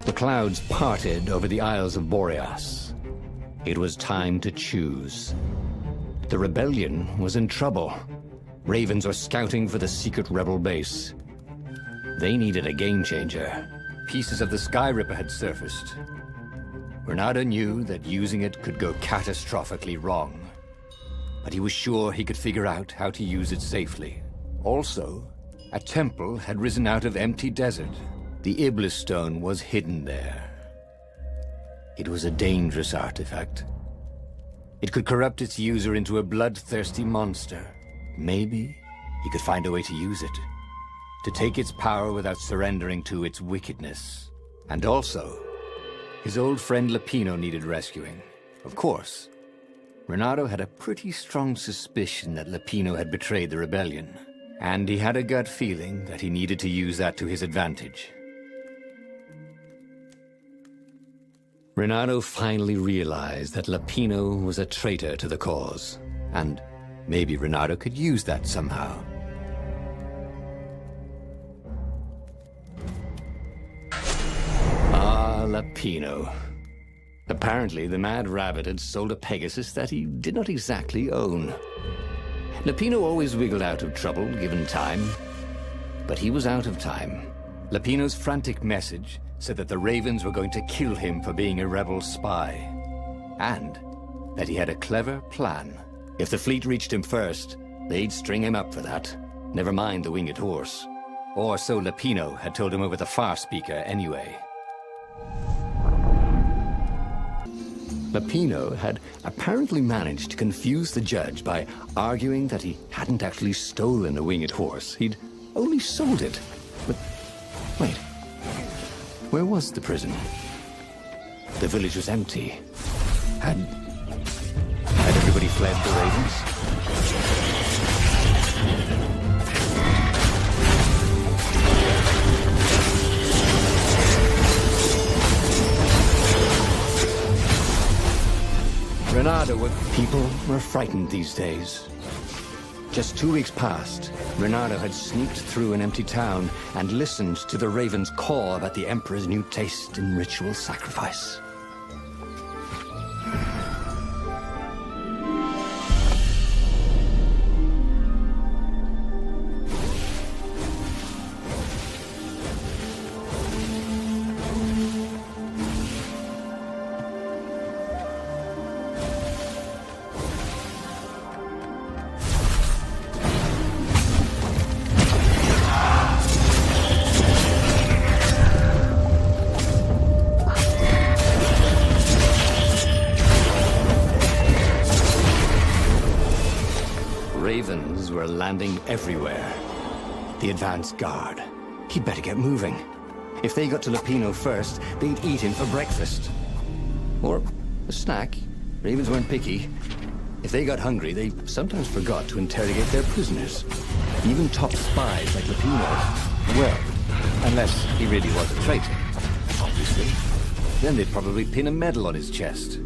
The clouds parted over the Isles of Boreas. It was time to choose. The rebellion was in trouble. Ravens were scouting for the secret rebel base. They needed a game-changer. Pieces of the Sky Ripper had surfaced. Renado knew that using it could go catastrophically wrong. But he was sure he could figure out how to use it safely. Also, a temple had risen out of empty desert. The Iblis Stone was hidden there. It was a dangerous artifact. It could corrupt its user into a bloodthirsty monster. Maybe he could find a way to use it, to take its power without surrendering to its wickedness. And also, his old friend Lapino needed rescuing. Of course, Renado had a pretty strong suspicion that Lapino had betrayed the rebellion, and he had a gut feeling that he needed to use that to his advantage. Renado finally realized that Lapino was a traitor to the cause, and maybe Renado could use that somehow. Ah, Lapino. Apparently, the Mad Rabbit had sold a Pegasus that he did not exactly own. Lapino always wiggled out of trouble, given time. But he was out of time. Lapino's frantic message said that the Ravens were going to kill him for being a rebel spy. And that he had a clever plan. If the fleet reached him first, they'd string him up for that. Never mind the winged horse. Or so Lapino had told him over the far speaker anyway. Lapino had apparently managed to confuse the judge by arguing that he hadn't actually stolen a winged horse. He'd only sold it. But wait, where was the prison? The village was empty. Had everybody fled the Ravens? People were frightened these days. Just 2 weeks past, Renado had sneaked through an empty town and listened to the Ravens call about the Emperor's new taste in ritual sacrifice. Ravens were landing everywhere. The advance guard. He'd better get moving. If they got to Lapino first, they'd eat him for breakfast. Or a snack. Ravens weren't picky. If they got hungry, they sometimes forgot to interrogate their prisoners. Even top spies like Lapino. Well, unless he really was a traitor, obviously. Then they'd probably pin a medal on his chest.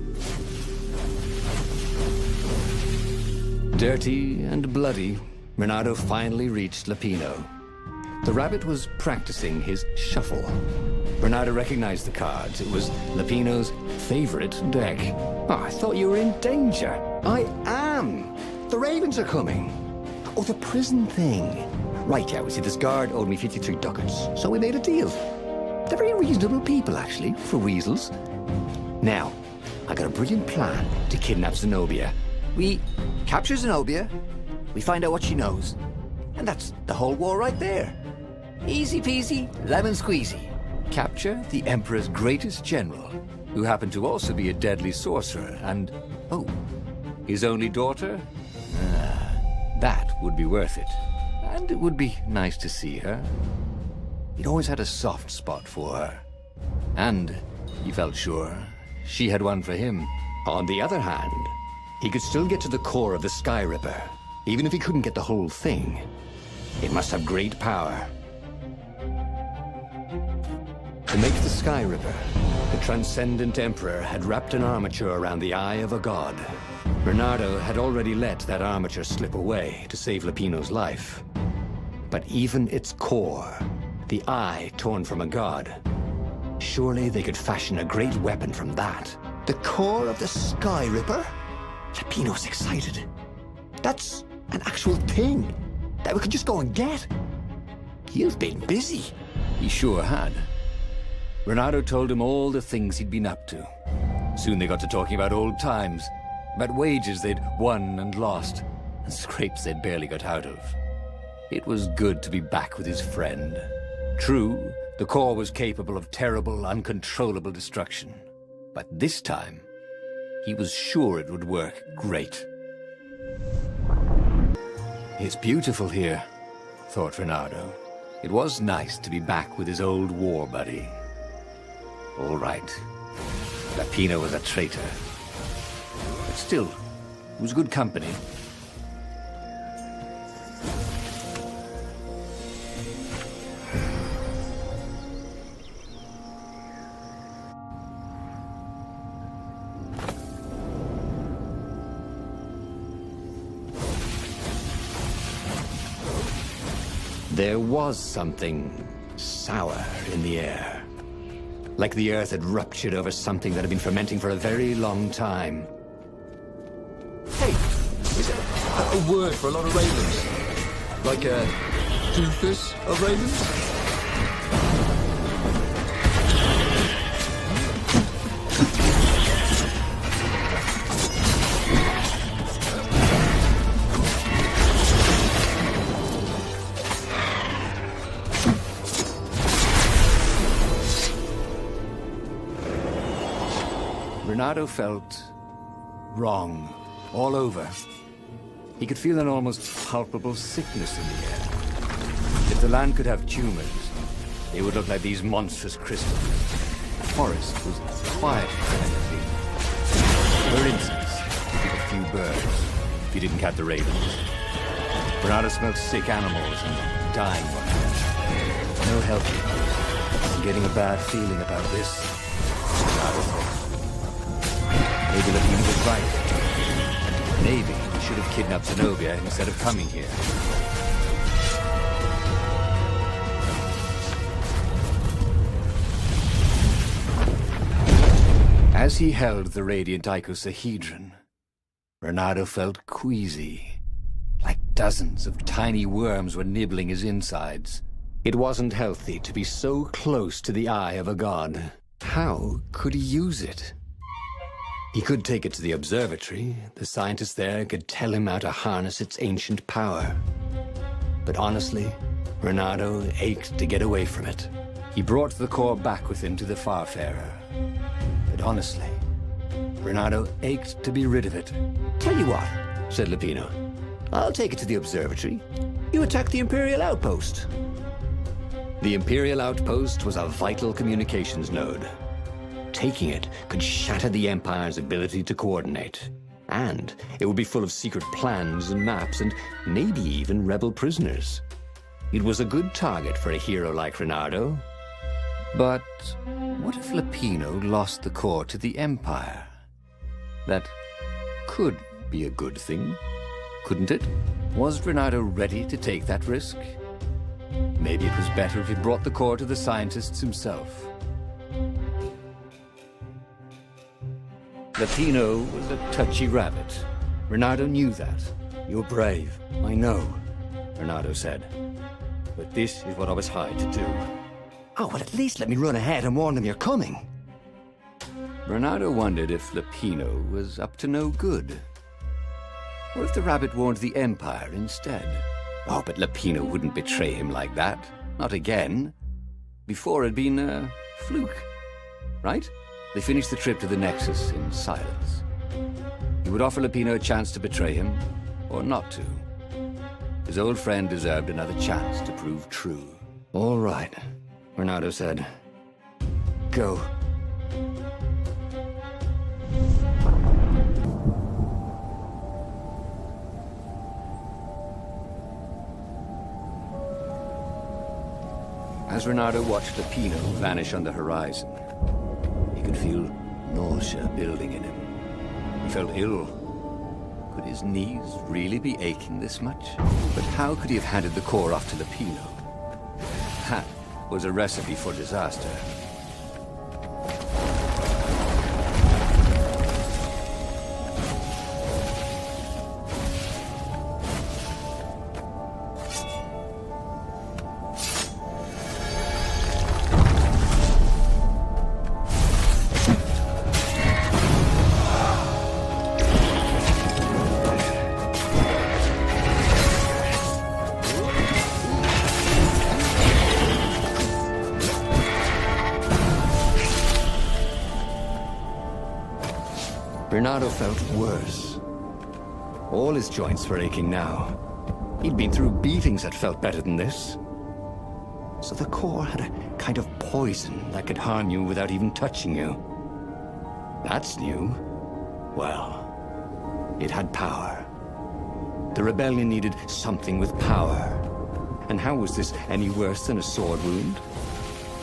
Dirty and bloody, Renado finally reached Lapino. The rabbit was practicing his shuffle. Renado recognized the cards. It was Lapino's favorite deck. Oh, I thought you were in danger. I am. The Ravens are coming. Oh, the prison thing. Right, yeah, we see this guard owed me 53 ducats, so we made a deal. They're very reasonable people, actually, for weasels. Now, I got a brilliant plan to kidnap Zenobia. We capture Zenobia, we find out what she knows, and that's the whole war right there. Easy peasy, lemon squeezy. Capture the Emperor's greatest general, who happened to also be a deadly sorcerer, and, oh, his only daughter? That would be worth it. And it would be nice to see her. He'd always had a soft spot for her. And he felt sure she had one for him. On the other hand, he could still get to the core of the Sky Ripper, even if he couldn't get the whole thing. It must have great power. To make the Sky Ripper, the Transcendent Emperor had wrapped an armature around the eye of a god. Renado had already let that armature slip away to save Lapino's life. But even its core, the eye torn from a god, Surely they could fashion a great weapon from that. The core of the Sky Ripper? Lapino's excited. That's an actual thing that we could just go and get. You've been busy. He sure had. Renato told him all the things he'd been up to. Soon they got to talking about old times, about wages they'd won and lost, and scrapes they'd barely got out of. It was good to be back with his friend. True, the core was capable of terrible, uncontrollable destruction. But this time, he was sure it would work great. It's beautiful here, thought Renato. It was nice to be back with his old war buddy. All right. Lapino was a traitor. But still, it was good company. There was something sour in the air. Like the earth had ruptured over something that had been fermenting for a very long time. Hey, is it a word for a lot of ravens? Like a doofus of ravens? Renato felt wrong all over. He could feel an almost palpable sickness in the air. If the land could have tumors, they would look like these monstrous crystals. The forest was quiet quietly. For instance, a few birds, if you didn't count the ravens. Renato smelled sick animals and dying ones. No help. I'm getting a bad feeling about this, Renato thought. Maybe Lapino was right. Maybe he should have kidnapped Zenobia instead of coming here. As he held the radiant icosahedron, Renato felt queasy, like dozens of tiny worms were nibbling his insides. It wasn't healthy to be so close to the eye of a god. How could he use it? He could take it to the observatory. The scientists there could tell him how to harness its ancient power. But honestly, Renato ached to get away from it. He brought the core back with him to the Farfarer. But honestly, Renato ached to be rid of it. Tell you what, said Lapino. I'll take it to the observatory. You attack the Imperial outpost. The Imperial outpost was a vital communications node. Taking it could shatter the Empire's ability to coordinate. And it would be full of secret plans and maps and maybe even rebel prisoners. It was a good target for a hero like Renato. But what if Lapino lost the core to the Empire? That could be a good thing, couldn't it? Was Renato ready to take that risk? Maybe it was better if he brought the core to the scientists himself. Lapino was a touchy rabbit. Renato knew that. You're brave, I know, Renato said. But this is what I was hired to do. Oh, well, at least let me run ahead and warn them you're coming. Renato wondered if Lapino was up to no good. Or if the rabbit warned the Empire instead. Oh, but Lapino wouldn't betray him like that. Not again. Before it'd been a fluke, right? They finished the trip to the Nexus in silence. He would offer Lapino a chance to betray him, or not to. His old friend deserved another chance to prove true. All right, Renato said. Go. As Renato watched Lapino vanish on the horizon, he could feel nausea building in him. He felt ill. Could his knees really be aching this much? But how could he have handed the core off to Lapino? That was a recipe for disaster. Bernardo felt worse. All his joints were aching now. He'd been through beatings that felt better than this. So the core had a kind of poison that could harm you without even touching you. That's new. Well, it had power. The rebellion needed something with power. And how was this any worse than a sword wound?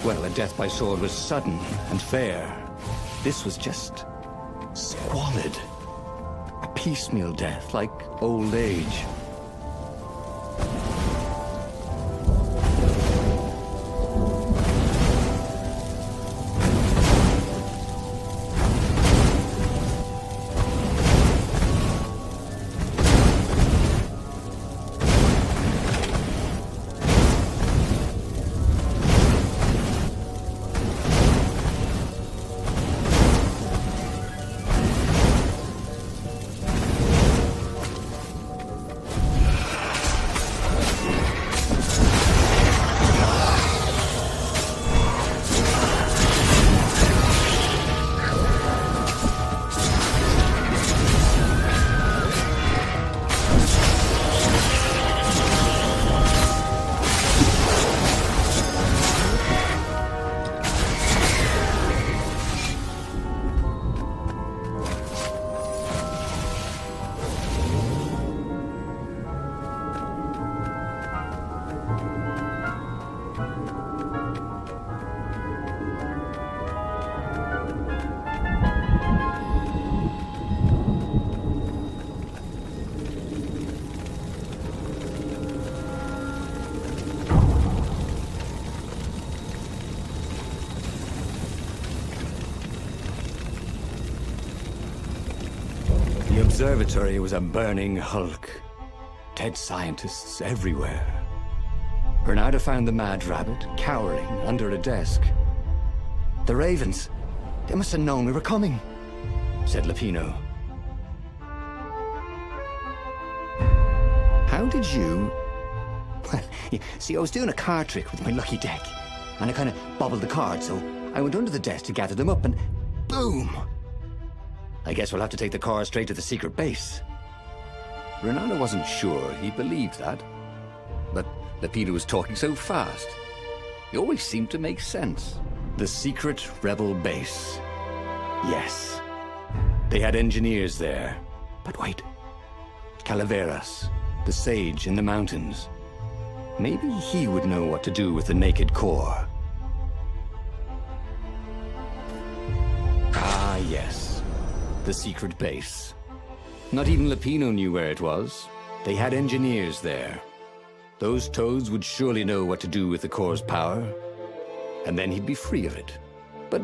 Well, a death by sword was sudden and fair. This was just squalid. A piecemeal death, like old age. The observatory was a burning hulk. Dead scientists everywhere. Bernardo found the mad rabbit cowering under a desk. The ravens, they must have known we were coming, said Lupino. How did you... Well, see, I was doing a card trick with my lucky deck, and I kind of bobbled the cards, so I went under the desk to gather them up, and boom! I guess we'll have to take the car straight to the secret base. Bernardo wasn't sure he believed that, but Lupino was talking so fast. It always seemed to make sense. The secret rebel base. Yes. They had engineers there. But wait. Calaveras, the sage in the mountains. Maybe he would know what to do with the naked core. Ah, yes. The secret base. Not even Lupino knew where it was. They had engineers there. Those toads would surely know what to do with the core's power. And then he'd be free of it. But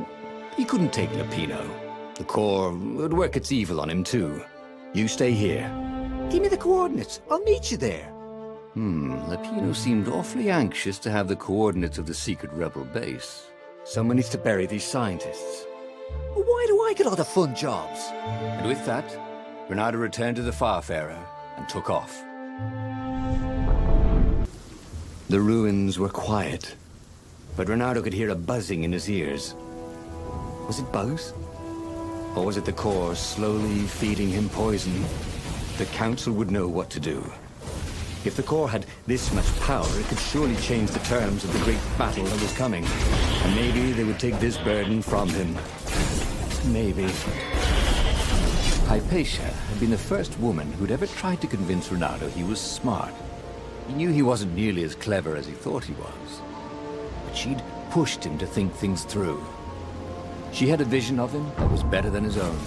he couldn't take Lupino. The core would work its evil on him too. You stay here. Give me the coordinates. I'll meet you there. Lupino seemed awfully anxious to have the coordinates of the secret rebel base. Someone needs to bury these scientists. Why do I get all the fun jobs? And with that, Bernardo returned to the Farfarer and took off. The ruins were quiet, but Bernardo could hear a buzzing in his ears. Was it bugs? Or was it the core slowly feeding him poison? The council would know what to do. If the core had this much power, it could surely change the terms of the great battle that was coming. And maybe they would take this burden from him. Maybe. Hypatia had been the first woman who'd ever tried to convince Bernardo he was smart. He knew he wasn't nearly as clever as he thought he was. But she'd pushed him to think things through. She had a vision of him that was better than his own.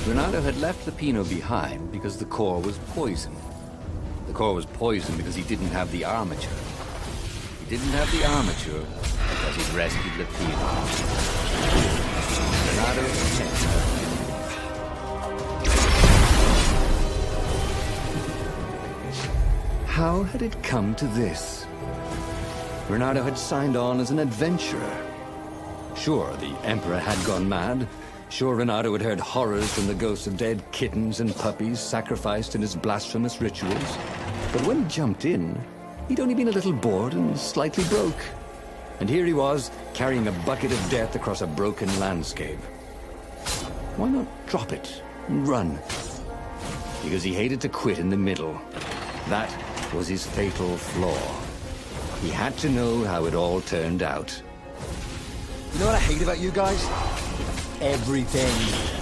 Bernardo had left Lupino behind because the core was poisoned. The core was poisoned because he didn't have the armature. He didn't have the armature because he'd rescued Lupino. Bernardo How had it come to this? Renato had signed on as an adventurer. Sure, the Emperor had gone mad. Sure, Renato had heard horrors from the ghosts of dead kittens and puppies sacrificed in his blasphemous rituals. But when he jumped in, he'd only been a little bored and slightly broke. And here he was, carrying a bucket of death across a broken landscape. Why not drop it and run? Because he hated to quit in the middle. That was his fatal flaw. He had to know how it all turned out. You know what I hate about you guys? Everything.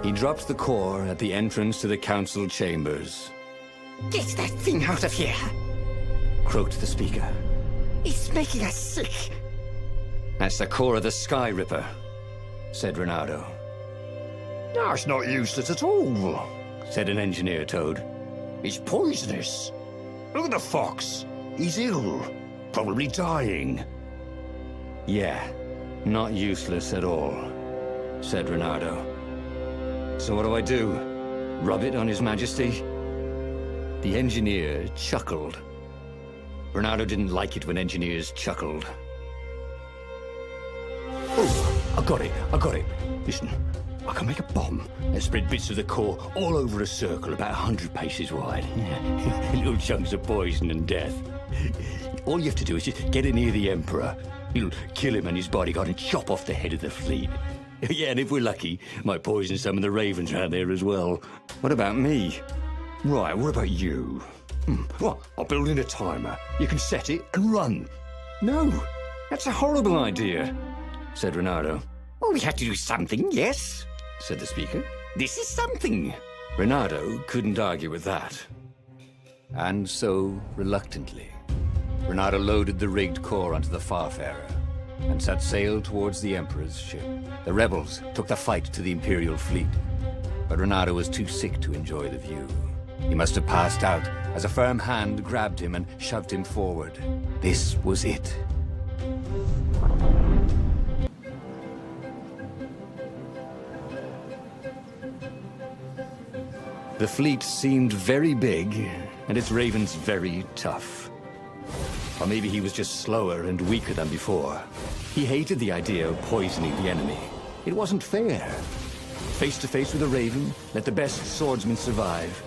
He dropped the core at the entrance to the council chambers. Get that thing out of here! Croaked the speaker. It's making us sick! That's the core of the Sky Ripper, said Renato. That's not useless at all, Said an engineer toad. it's poisonous. Look at the fox. He's ill, probably dying. Yeah, not useless at all, said Renato. So what do I do? Rub it on His Majesty? The engineer chuckled. Renato didn't like it when engineers chuckled. Oh, I got it. Listen, I can make a bomb and spread bits of the core all over a circle about 100 paces wide. Little chunks of poison and death. All you have to do is just get it near the Emperor. You'll kill him and his bodyguard and chop off the head of the fleet. Yeah, and if we're lucky, might poison some of the ravens around there as well. What about me? Right, what about you? Well, I'll build in a timer. You can set it and run. No, that's a horrible idea, said Renato. Well, we have to do something, yes? Said the speaker. This is something. Renato couldn't argue with that. And so, reluctantly, Renato loaded the rigged core onto the Farfarer and set sail towards the Emperor's ship. The rebels took the fight to the Imperial fleet, but Renato was too sick to enjoy the view. He must have passed out as a firm hand grabbed him and shoved him forward. This was it. The fleet seemed very big, and its ravens very tough. Or maybe he was just slower and weaker than before. He hated the idea of poisoning the enemy. It wasn't fair. Face to face with a raven, let the best swordsman survive.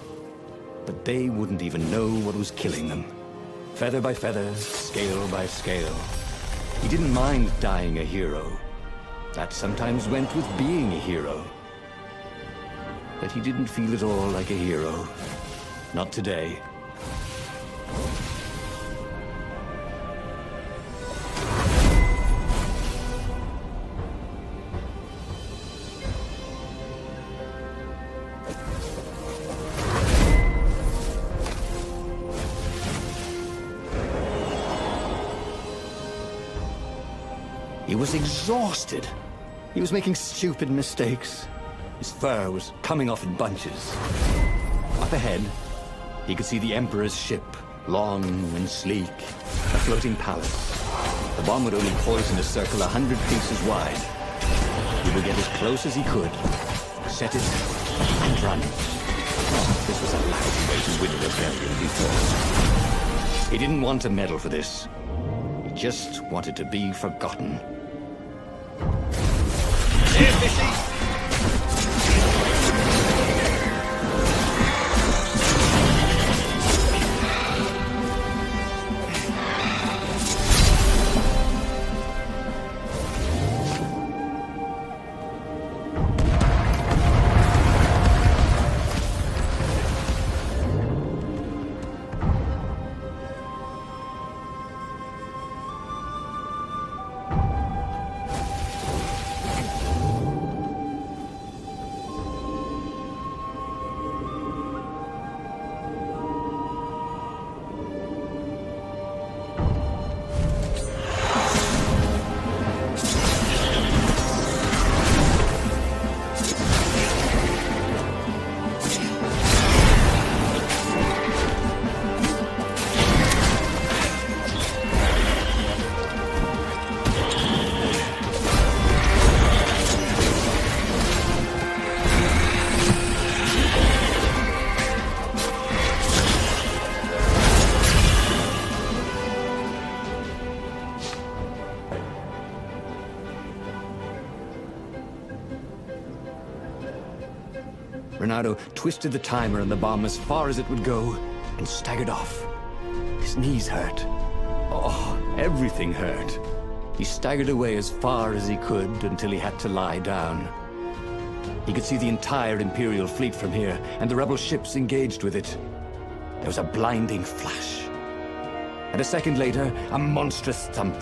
But they wouldn't even know what was killing them. Feather by feather, scale by scale. He didn't mind dying a hero. That sometimes went with being a hero. But he didn't feel at all like a hero. Not today. He was exhausted. He was making stupid mistakes. His fur was coming off in bunches. Up ahead, he could see the Emperor's ship, long and sleek, a floating palace. The bomb would only poison a circle 100 paces wide. He would get as close as he could, set it, and run. Oh, this was a lousy way to win a rebellion, he thought. He didn't want a medal for this. He just wanted to be forgotten. Here, Fishy! Renato twisted the timer on the bomb as far as it would go and staggered off. His knees hurt. Oh, everything hurt. He staggered away as far as he could until he had to lie down. He could see the entire Imperial fleet from here, and the rebel ships engaged with it. There was a blinding flash. And a second later, a monstrous thump.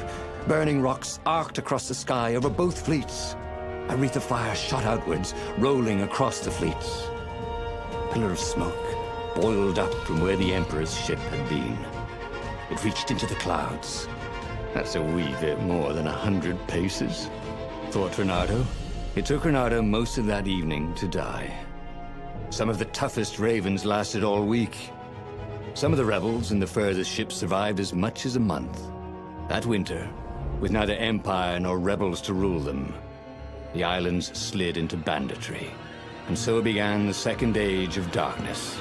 Burning rocks arced across the sky over both fleets. A wreath of fire shot outwards, rolling across the fleets. A pillar of smoke boiled up from where the Emperor's ship had been. It reached into the clouds. That's a wee bit more than 100 paces, thought Renato. It took Renato most of that evening to die. Some of the toughest ravens lasted all week. Some of the rebels in the furthest ships survived as much as a month. That winter, with neither Empire nor rebels to rule them, the islands slid into banditry. And so began the Second Age of Darkness.